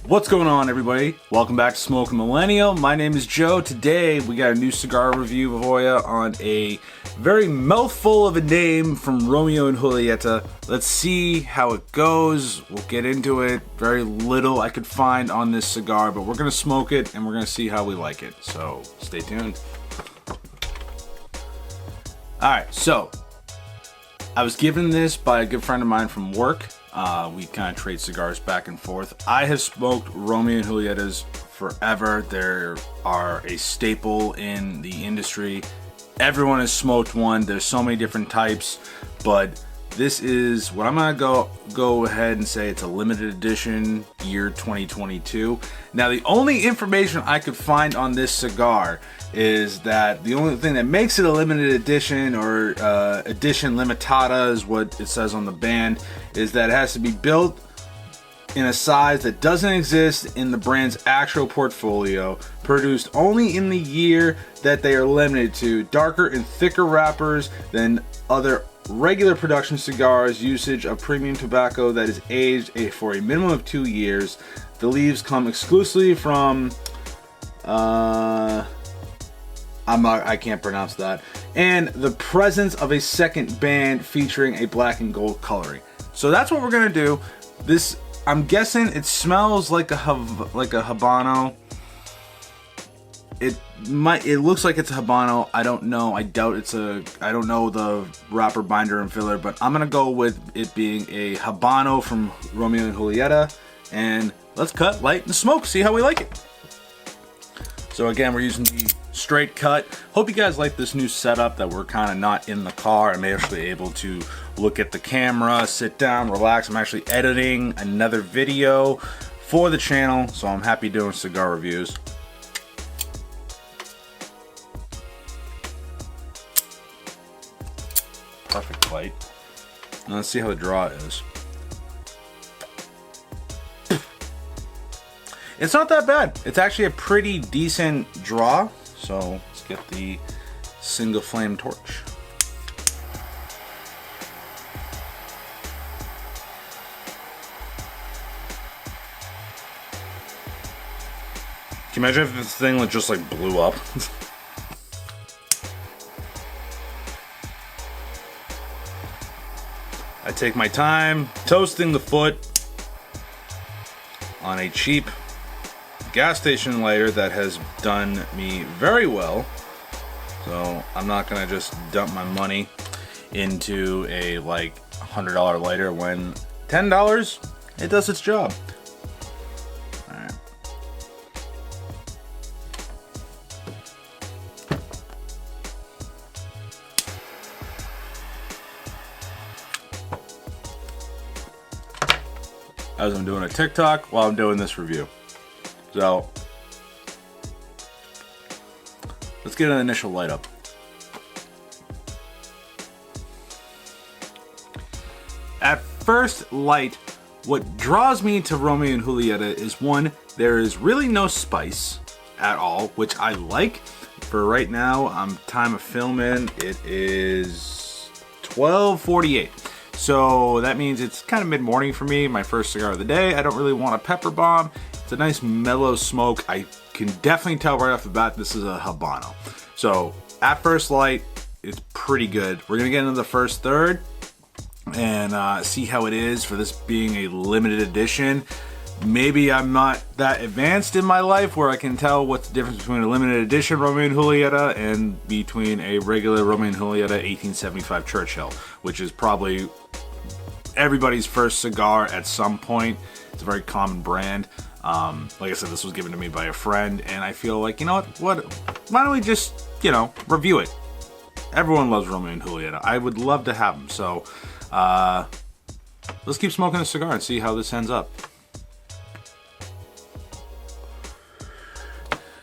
What's going on, everybody? Welcome back to Smoking Millennial. My name is Joe. Today we got a new cigar review for you on a very mouthful of a name from Romeo and Julietta. Let's see how it goes. We'll get into it. Very little I could find on this cigar, but we're gonna smoke it and we're gonna see how we like it. So stay tuned. Alright, so I was given this by a good friend of mine from work. We kind of trade cigars back and forth. I have smoked Romeo and Juliettas forever. They are a staple in the industry. Everyone has smoked one. There's so many different types, but this is what I'm gonna go ahead and say. It's a limited edition, year 2022. Now, the only information I could find on this cigar is that the only thing that makes it a limited edition, or edition limitada is what it says on the band, is that it has to be built in a size that doesn't exist in the brand's actual portfolio, produced only in the year that they are limited to, darker and thicker wrappers than other regular production cigars, usage of premium tobacco that is aged for a minimum of 2 years. The leaves come exclusively from I can't pronounce that. And the presence of a second band featuring a black and gold coloring. So that's what we're gonna do. This, I'm guessing it smells like a Habano. It looks like it's a Habano. I don't know. I doubt it's I don't know the wrapper, binder, and filler, but I'm gonna go with it being a Habano from Romeo and Julietta. And let's cut, light, and smoke. See how we like it. So again, we're using the straight cut. Hope you guys like this new setup that we're kind of not in the car. I'm actually able to look at the camera, sit down, relax. I'm actually editing another video for the channel, so I'm happy doing cigar reviews. Perfect light. Now let's see how the draw is. It's not that bad. It's actually a pretty decent draw. So let's get the single flame torch. Can you imagine if this thing just like blew up? I take my time toasting the foot on a cheap gas station lighter that has done me very well. So I'm not gonna just dump my money into a like $100 lighter when $10, it does its job. All right. As I'm doing a TikTok while I'm doing this review. So let's get an initial light up. At first light, what draws me to Romeo and Julietta is, one, there is really no spice at all, which I like. For right now, time of filming, it is 12:48. So that means it's kind of mid-morning for me, my first cigar of the day. I don't really want a pepper bomb. It's a nice mellow smoke. I can definitely tell right off the bat this is a Habano. So at first light, it's pretty good. We're gonna get into the first third and see how it is for this being a limited edition. Maybe I'm not that advanced in my life where I can tell what's the difference between a limited edition Romeo and Julietta and between a regular Romeo and Julietta 1875 Churchill, which is probably everybody's first cigar at some point. It's a very common brand. Like I said, this was given to me by a friend, and I feel like, you know what, why don't we just, review it? Everyone loves Romeo and Julietta. I would love to have them. So let's keep smoking a cigar and see how this ends up.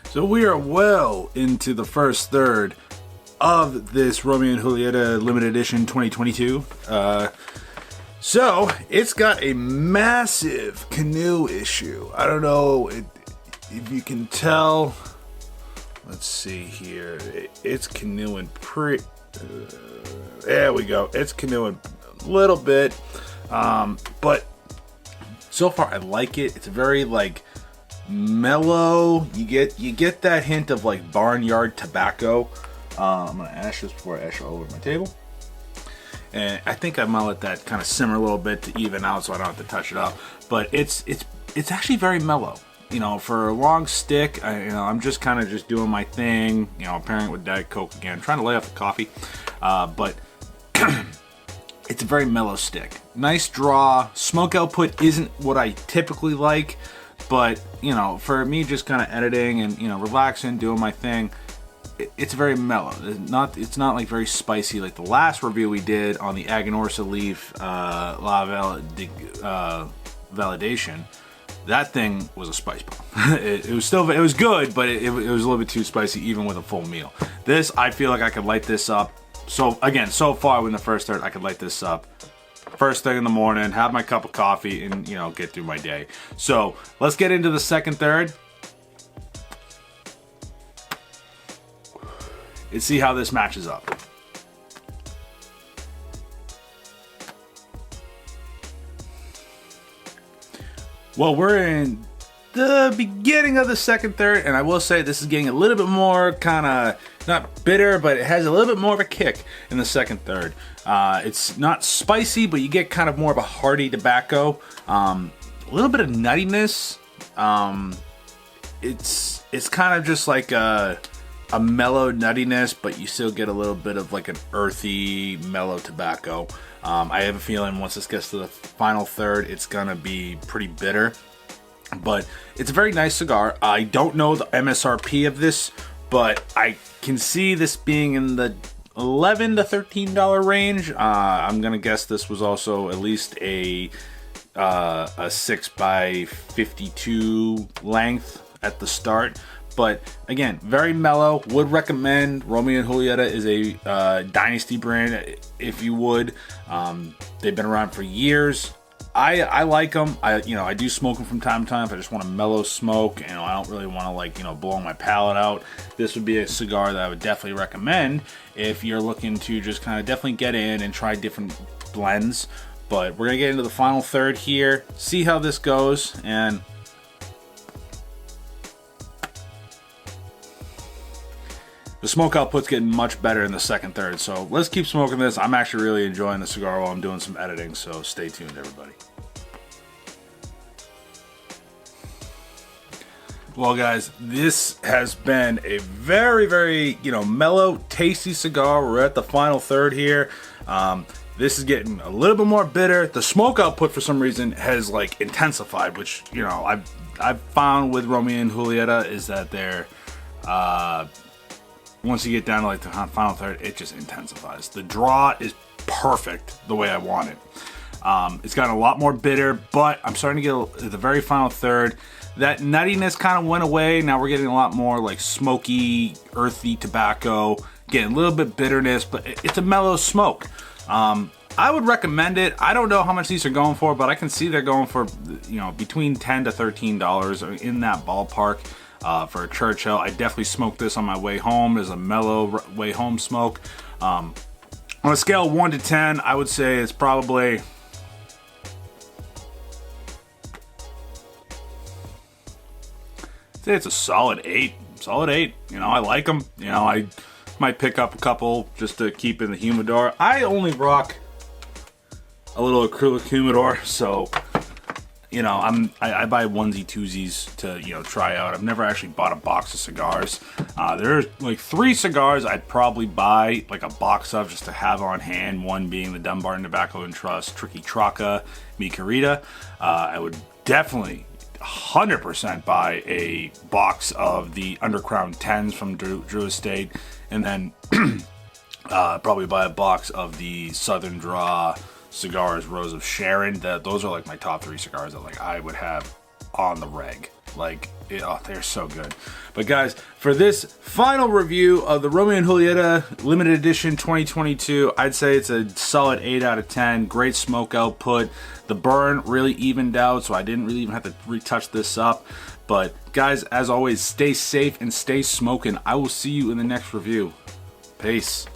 So we are well into the first third of this Romeo and Julietta limited edition 2022. So it's got a massive canoe issue. I don't know if you can tell. Let's see here. It's canoeing there we go. It's canoeing a little bit, but so far I like it. It's very like mellow. You get that hint of like barnyard tobacco. I'm gonna ash this before I ash it all over my table. And I think I'm gonna let that kind of simmer a little bit to even out, so I don't have to touch it up. But it's actually very mellow. You know, for a long stick, I'm just kind of just doing my thing. You know, pairing it with Diet Coke again, trying to lay off the coffee. But it's a very mellow stick. Nice draw. Smoke output isn't what I typically like, but you know, for me, just kind of editing and relaxing, doing my thing, it's very mellow. It's not like very spicy like the last review we did on the Aganorsa leaf Validcion. That thing was a spice bomb. it was good, but it was a little bit too spicy even with a full meal. This, I feel like I could light this up. So again, so far in the first third, I could light this up first thing in the morning, have my cup of coffee, and get through my day. So let's get into the second third and see how this matches up. Well, we're in the beginning of the second third, and I will say this is getting a little bit more kind of, not bitter, but it has a little bit more of a kick in the second third. It's not spicy, but you get kind of more of a hearty tobacco. A little bit of nuttiness. It's kind of just like a mellow nuttiness, but you still get a little bit of like an earthy, mellow tobacco. I have a feeling once this gets to the final third, it's gonna be pretty bitter, but it's a very nice cigar. I don't know the MSRP of this, but I can see this being in the $11 to $13 range. I'm gonna guess this was also at least a 6x52 length at the start. But again, very mellow. Would recommend. Romeo and Julietta is a dynasty brand, if you would. They've been around for years. I like them. I do smoke them from time to time if I just want a mellow smoke. I don't really want to blow my palate out. This would be a cigar that I would definitely recommend if you're looking to just kind of definitely get in and try different blends. But we're gonna get into the final third here, see how this goes, and the smoke output's getting much better in the second third, so let's keep smoking this. I'm actually really enjoying the cigar while I'm doing some editing, so stay tuned, everybody. Well, guys, this has been a very, very, mellow, tasty cigar. We're at the final third here. This is getting a little bit more bitter. The smoke output, for some reason, has intensified, which I've found with Romeo and Julietta is that they're once you get down to the final third, it just intensifies. The draw is perfect the way I want it. It's gotten a lot more bitter, but I'm starting to get at the very final third. That nuttiness kind of went away. Now we're getting a lot more smoky, earthy tobacco, getting a little bit bitterness, but it's a mellow smoke. I would recommend it. I don't know how much these are going for, but I can see they're going for between $10 to $13 in that ballpark. For a Churchill. I definitely smoked this on my way home as a mellow way home smoke. On a scale of 1 to 10, I would say it's probably it's a solid 8. Solid 8. I like them. I might pick up a couple just to keep in the humidor. I only rock a little acrylic humidor, so I buy onesie twosies to try out. I've never actually bought a box of cigars. There's 3 cigars I'd probably buy a box of just to have on hand. One being the Dunbarton Tobacco and Trust Tricky Traca Mi Querida. I would definitely 100% buy a box of the Undercrown 10s from Drew Estate, and then probably buy a box of the Southern Draw Cigars Rose of Sharon. Those are my top 3 cigars that I would have on the reg. They're so good. But guys, for this final review of the Romeo and Julietta limited edition 2022, I'd say it's a solid 8 out of 10. Great smoke output. The burn really evened out, so I didn't really even have to retouch this up. But guys, as always, stay safe and stay smoking. I will see you in the next review. Peace.